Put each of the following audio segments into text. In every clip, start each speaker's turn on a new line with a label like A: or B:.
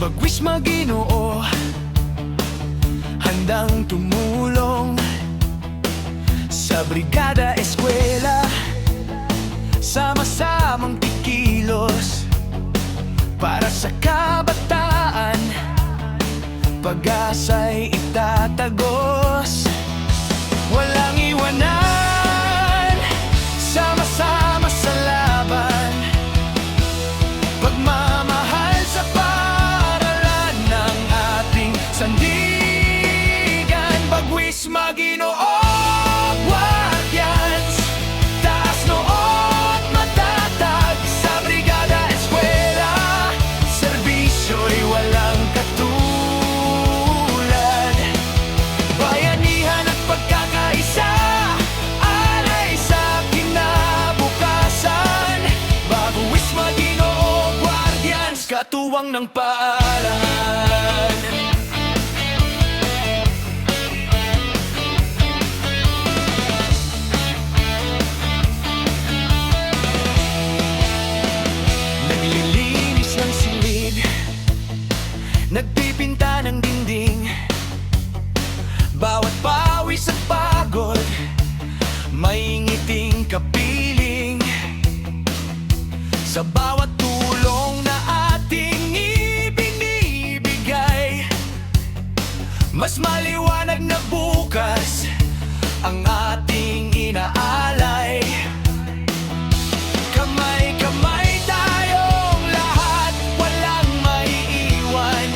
A: Bagwis Maginoo, handang tumulong sa brigada eskwela, sama-samang kikilos para sa kabataan, pag-asa'y itatagos. Walang iwanan, sama-sama sa laban, pagmamahal sa paaralan ng ating sandigan. Bagwis Maginoo, guardians, taas noo't matatag sa brigada eskwela, serbisyo'y walang katulad. Bayanihan at pagkakaisa, alay sa kinabukasan. Bagwis Maginoo, guardians, katuwang ng paaralan. Naglilinis ng silid, nagpipinta ng dingding, bawat pawis at pagod may ngiting kapiling. Sa bawat tulong na ating ibinibigay, mas maliwanag na bukas ang ating inaalay. Kamay-kamay tayong lahat, walang maiiwan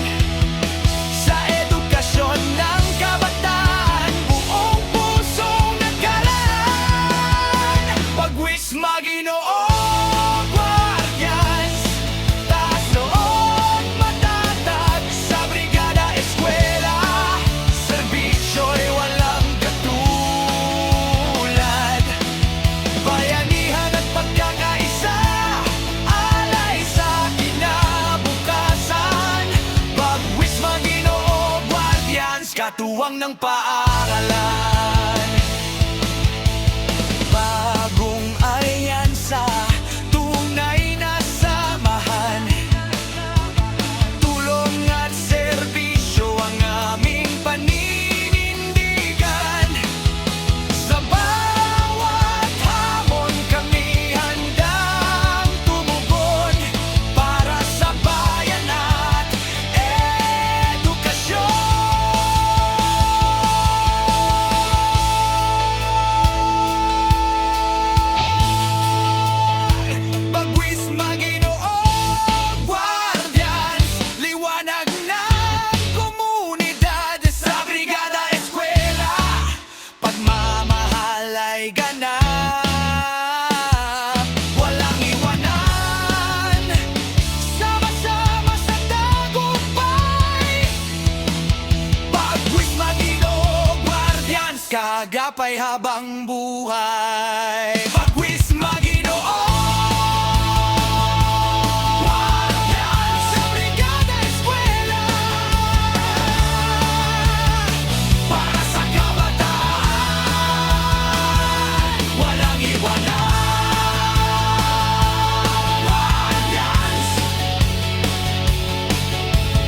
A: sa edukasyon ng kabataan, buong pusong nagkalaan. Bagwis Maginoo, guardians, taas noo't matatag sa brigada eskwela, serbisyo'y walang katulad. Bayanihan at pagkakaisa, alay sa kinabukasan. Bagwis Maginoo, guardians, katuwang ng paaralan. Bagong alyansa, tunay na samahan, tulong at serbisyo ang aming paninindigan. Sa bawat hamon kami handang tumugon para sa bayan at edukasyon. Bagwis Maginoo, guardians, liwanag ng komunidad sa brigada eskwela, pagmamahal ay ganap. Walang iwanan, sama-sama sa tagumpay. Bagwis Maginoo, guardians, kagapay habang buhay. Bagwis Maginoo, guardians, sa brigada eskwela, para sa kabataan, walang iwanan. Guardians,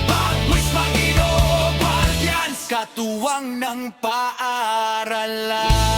A: Bagwis Maginoo, guardians, katuwang ng paaralan.